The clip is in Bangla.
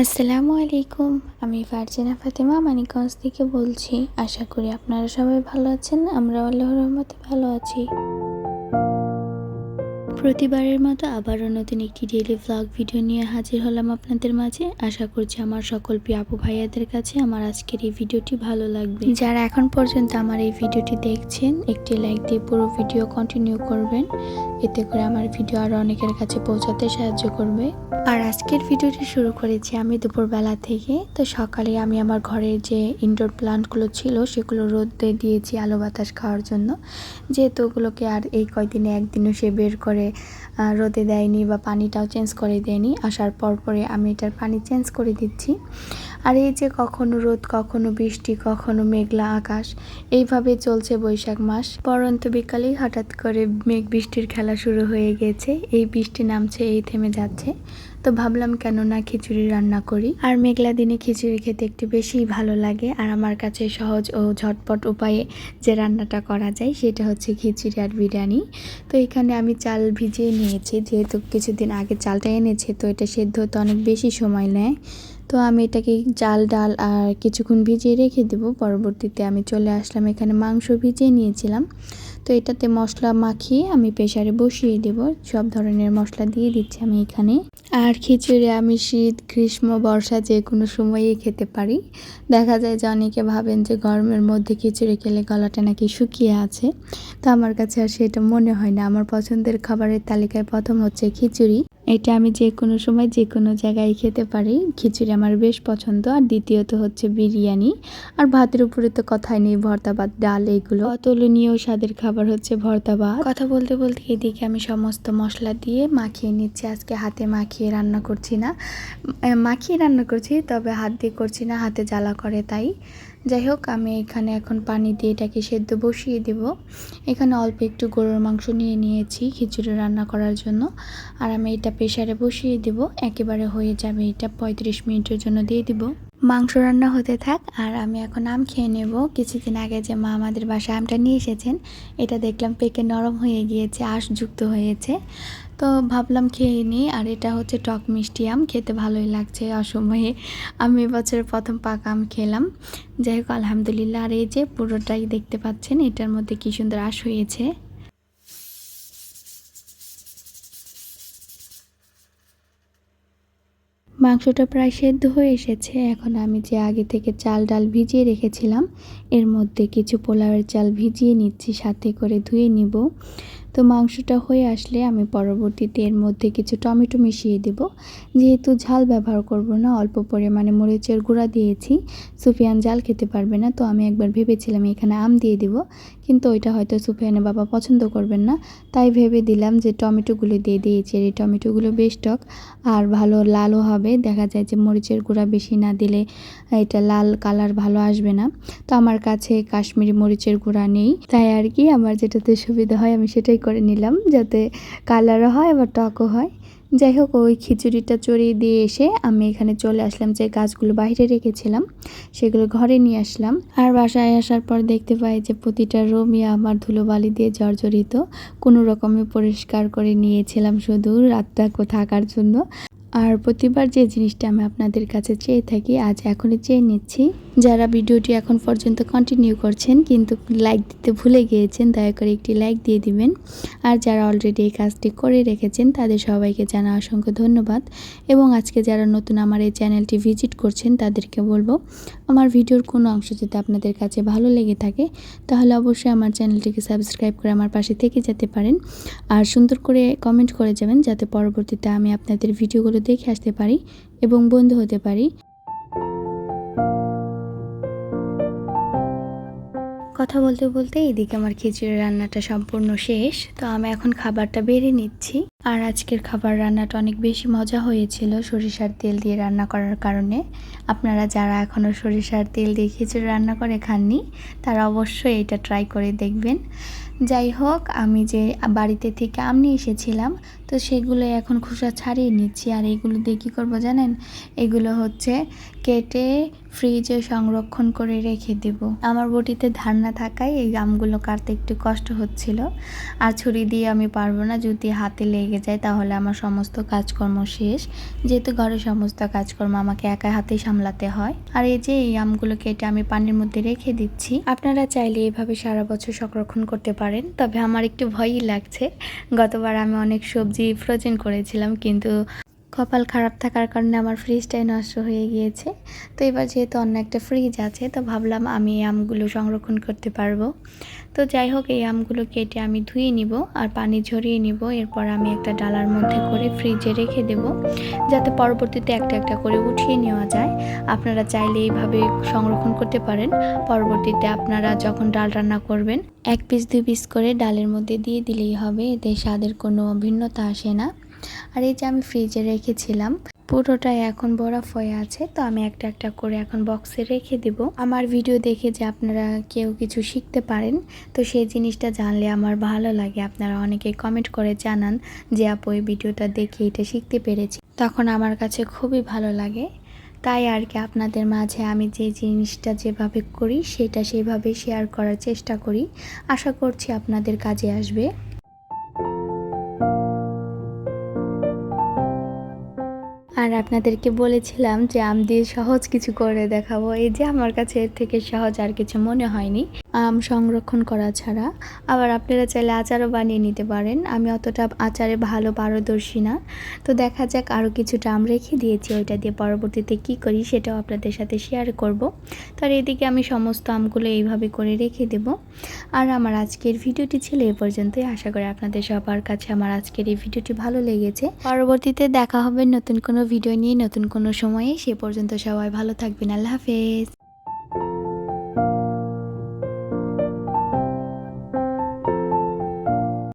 আসসালামু আলাইকুম। আমি ফারজানা ফাতেমা মানিকগঞ্জ থেকে বলছি। আশা করি আপনারা সবাই ভালো আছেন। আমরা আল্লাহর রহমতে ভালো আছি। প্রতিবারের মতো আবারও নতুন একটি ডেইলি ভ্লগ ভিডিও নিয়ে হাজির হলাম আপনাদের মাঝে। আশা করছি আমার সকল প্রিয় আপু ভাইয়াদের কাছে আমার আজকের এই ভিডিওটি ভালো লাগবে। যারা এখন পর্যন্ত আমার এই ভিডিওটি দেখছেন, একটি লাইক দিয়ে পুরো ভিডিও কন্টিনিউ করবেন। এতে করে আমার ভিডিও আরও অনেকের কাছে পৌঁছাতে সাহায্য করবে। আর আজকের ভিডিওটি শুরু করেছি আমি দুপুরবেলা থেকে। তো সকালে আমি আমার ঘরের যে ইনডোর প্লান্টগুলো ছিল সেগুলো রোদে দিয়েছি আলো বাতাস খাওয়ার জন্য। যেহেতু ওগুলোকে আর এই কয়দিনে একদিনও সে বের করে রোদে দেয়নি বা পানিটাও চেঞ্জ করে দেয়নি। আসার পরে আমি এটার পানি চেঞ্জ করে দিচ্ছি। আর এই যে কখনো রোদ, কখনো বৃষ্টি, কখনো মেঘলা আকাশ, এইভাবে চলছে বৈশাখ মাস। পরন্ত বিকালেই হঠাৎ করে মেঘ বৃষ্টির খেলা শুরু হয়ে গেছে। এই বৃষ্টি নামছে, এই থেমে যাচ্ছে। তো ভাবলাম কেন না খিচুড়ি রান্না করি। আর মেঘলা দিনে খিচুড়ি খেতে একটু বেশি ভালো লাগে। আর আমার কাছে সহজ ও ঝটপট উপায়ে যে রান্নাটা করা যায় সেটা হচ্ছে খিচুড়ি আর বিরিয়ানি। তো এখানে আমি চাল ভিজিয়ে নিয়েছি, যেহেতু কিছুদিন আগে চালটা এনেছি, তো এটা সেদ্ধ হতে অনেক বেশি সময় নেয়। তো আমি এটাকে চাল ডাল আর কিছুক্ষণ ভিজিয়ে রেখে দেব। পরবর্তীতে আমি চলে আসলাম, এখানে মাংস ভিজিয়ে নিয়েছিলাম। তো এটাতে মশলা মাখিয়ে আমি প্রেসারে বসিয়ে দেব। সব ধরনের মশলা দিয়ে দিচ্ছি আমি এখানে। আর খিচুড়ি আমি শীত, গ্রীষ্ম, বর্ষা যে কোনো সময়ই খেতে পারি। দেখা যায় যে অনেকে ভাবেন যে গরমের মধ্যে খিচুড়ি খেলে গলাটা নাকি শুকিয়ে আছে। তো আমার কাছে আর সেটা মনে হয় না। আমার পছন্দের খাবারের তালিকায় প্রথম হচ্ছে খিচুড়ি। এটা আমি যে কোনো সময় যে কোনো জায়গায় খেতে পারি। খিচুড়ি আমার বেশ পছন্দ। আর দ্বিতীয়ত হচ্ছে বিরিয়ানি। আর ভাতের উপরে তো কথাই নেই, ভর্তা ভাত, ডাল, এগুলো অতুলনীয় স্বাদের খাবার হচ্ছে ভর্তা ভাত। কথা বলতে বলতে এদিকে আমি সমস্ত মশলা দিয়ে মাখিয়ে নিচ্ছি। আজকে হাতে মাখিয়ে রান্না করছি না, মাখিয়ে রান্না করছি, তবে হাত দিয়ে করছি না, হাতে জ্বালা করে তাই। যাই হোক, আমি এখানে এখন পানি দিয়ে এটাকে সেদ্ধ বসিয়ে দেব। এখানে অল্প একটু গরুর মাংস নিয়ে নিয়েছি খিচুড়ি রান্না করার জন্য। আর আমি এটা প্রেসারে বসিয়ে দেব। একেবারে হয়ে যাবে, এটা 35 মিনিটের জন্য দিয়ে দিব। মাংস রান্না হতে থাক আর আমি এখন আম খেয়ে নেব। কিছুদিন আগে যে মা আমাদের বাসায় আমটা নিয়ে এসেছেন, এটা দেখলাম পেকে নরম হয়ে গিয়েছে, আঁশযুক্ত হয়েছে। তো ভাবলাম খেয়ে নিই। আর এটা হচ্ছে টক মিষ্টি আম, খেতে ভালোই লাগছে। অসময়ে আমি এবছরের প্রথম পাকা আম খেলাম। যাই হোক, আলহামদুলিল্লাহ। আর এই যে পুরোটাই দেখতে পাচ্ছেন, এটার মধ্যে কি সুন্দর আঁশ হয়েছে। মাংসটা প্রায় সেদ্ধ হয়ে এসেছে। এখন আমি যে আগে থেকে চাল ডাল ভিজিয়ে রেখেছিলাম, এর মধ্যে কিছু পোলাওয়ের চাল ভিজিয়ে নিচ্ছি, সাথে করে ধুয়ে নিব। তো মাংসটা হয়ে আসলে আমি পরবর্তীতে এর মধ্যে কিছু টমেটো মিশিয়ে দেব। যেহেতু ঝাল ব্যবহার করব না, অল্প পরিমাণে মরিচের গুঁড়া দিয়েছি। সুফিয়ান ঝাল খেতে পারবে না, তো আমি একবার ভেবেছিলাম এখানে আম দিয়ে দিব, কিন্তু ওইটা হয়তো সুফিয়ানের বাবা পছন্দ করবেন না। তাই ভেবে দিলাম যে টমেটোগুলো দিয়ে দিয়েছি। এই টমেটোগুলো বেশ টক আর ভালো লালও হবে। দেখা যায় যে মরিচের গুঁড়া বেশি না দিলে এটা লাল কালার ভালো আসবে না। তো আমার কাছে কাশ্মীরি মরিচের গুঁড়া নেই, তাই আর কি আমার যেটাতে সুবিধা হয় আমি সেটাই করে নিলাম, যাতে কালারও হয় আবার টকও হয়। যাই হোক, ওই খিচুড়িটা চড়িয়ে দিয়ে এসে আমি এখানে চলে আসলাম। যে গাছগুলো বাইরে রেখেছিলাম সেগুলো ঘরে নিয়ে আসলাম। আর বাসায় আসার পর দেখতে পাই যে প্রতিটা রুমই আমার ধুলোবালি দিয়ে জর্জরিত। কোনো রকমে পরিষ্কার করে নিয়েছিলাম শুধু রাতটা থাকার জন্য। আর প্রতিবার যে জিনিসটা আমি আপনাদের কাছে চেয়ে থাকি, আজ এখনই চেয়ে নিচ্ছি। যারা ভিডিওটি এখন পর্যন্ত কন্টিনিউ করছেন কিন্তু লাইক দিতে ভুলে গিয়েছেন, দয়া করে একটি লাইক দিয়ে দিবেন। আর যারা অলরেডি এই কাজটি করে রেখেছেন তাদের সবাইকে জানা অসংখ্য ধন্যবাদ। এবং আজকে যারা নতুন আমার এই চ্যানেলটি ভিজিট করছেন তাদেরকে বলবো, আমার ভিডিওর কোনো অংশ যদি আপনাদের কাছে ভালো লেগে থাকে তাহলে অবশ্যই আমার চ্যানেলটিকে সাবস্ক্রাইব করে আমার পাশে থেকে যেতে পারেন। আর সুন্দর করে কমেন্ট করে যাবেন, যাতে পরবর্তীতে আমি আপনাদের ভিডিওগুলো দেখে আসতে পারি এবং বন্ধু হতে পারি। কথা বলতে বলতে এদিকে আমার খিচুড়ি রান্নাটা সম্পূর্ণ শেষ। তো আমি এখন খাবারটা বেড়ে নিচ্ছি। আর আজকের খাবার রান্নাটা অনেক বেশি মজা হয়েছিল সরিষার তেল দিয়ে রান্না করার কারণে। আপনারা যারা এখনও সরিষার তেল দিয়ে খিচুড়ি রান্না করে খাননি তারা অবশ্যই এটা ট্রাই করে দেখবেন। যাই হোক, আমি যে বাড়িতে থেকে আম নিয়ে এসেছিলাম, তো সেগুলো এখন খোসা ছাড়িয়ে নিচ্ছি। আর এগুলো দিয়ে কী করবো জানেন? এগুলো হচ্ছে কেটে ফ্রিজে সংরক্ষণ করে রেখে দেব। আমার বটিতে ধার না থাকায় এই আমগুলো কাটতে একটু কষ্ট হচ্ছিল। আর ছুরি দিয়ে আমি পারবো না, যদি হাতে লেগে লেগে যায় তাহলে আমার সমস্ত কাজকর্ম শেষ, যেহেতু ঘরের সমস্ত কাজকর্ম আমাকে একা হাতেই সামলাতে হয়। আর এই যে এই আমগুলো কেটে আমি পানির মধ্যে রেখে দিচ্ছি। আপনারা চাইলে এভাবে সারা বছর সংরক্ষণ করতে পারেন, তবে আমার একটু ভয়ই লাগছে। গতবার আমি অনেক সবজি ফ্রোজেন করেছিলাম, কিন্তু কপাল খারাপ থাকার কারণে আমার ফ্রিজটাই নষ্ট হয়ে গিয়েছে। তো এবার যেহেতু অন্য একটা ফ্রিজ আছে, তো ভাবলাম আমি এই আমগুলো সংরক্ষণ করতে পারবো। তো যাই হোক, এই আমগুলো কেটে আমি ধুয়ে নিব আর পানি ঝরিয়ে নিব। এরপর আমি একটা ডালার মধ্যে করে ফ্রিজে রেখে দেব, যাতে পরবর্তীতে একটা একটা করে উঠিয়ে নেওয়া যায়। আপনারা চাইলে এইভাবে সংরক্ষণ করতে পারেন। পরবর্তীতে আপনারা যখন ডাল রান্না করবেন, 1 পিস 2 পিস করে ডালের মধ্যে দিয়ে দিলেই হবে, এতে স্বাদের কোনো ভিন্নতা আসে না। আর এই যে আমি ফ্রিজে রেখেছিলাম, পুরোটাই এখন বরফ হয়ে আছে। তো আমি একটা একটা করে এখন বক্সে রেখে দেব। আমার ভিডিও দেখে যে আপনারা কেউ কিছু শিখতে পারেন, তো সেই জিনিসটা জানলে আমার ভালো লাগে। আপনারা অনেকেই কমেন্ট করে জানান যে আপু এই ভিডিওটা দেখে এটা শিখতে পেরেছি, তখন আমার কাছে খুবই ভালো লাগে। তাই আর কি, আপনাদের মাঝে আমি যে জিনিসটা যেভাবে করি সেটা সেইভাবে শেয়ার করার চেষ্টা করি। আশা করছি আপনাদের কাজে আসবে। আর আপনাদেরকে বলেছিলাম যে আম দিয়ে সহজ কিছু করে দেখাবো। এই যে আমার কাছে এর থেকে সহজ আর কিছু মনে হয়নি আম সংরক্ষণ করা ছাড়া। আবার আপনারা চাইলে আচারও বানিয়ে নিতে পারেন। আমি অতটা আচারে ভালো পারদর্শী না, তো দেখা যাক। আরও কিছুটা আম রেখে দিয়েছি, ওইটা দিয়ে পরবর্তীতে কি করি সেটাও আপনাদের সাথে শেয়ার করব। তার এদিকে আমি সমস্ত আমগুলো এইভাবে করে রেখে দেব। আর আমার আজকের ভিডিওটি ছিল এ পর্যন্তই। আশা করি আপনাদের সবার কাছে আমার আজকের এই ভিডিওটি ভালো লেগেছে। পরবর্তীতে দেখা হবে নতুন কোনো ভিডিও নিয়ে, নতুন কোনো সময়ে। সে পর্যন্ত সবাই ভালো থাকবেন। আল্লাহ হাফেজ।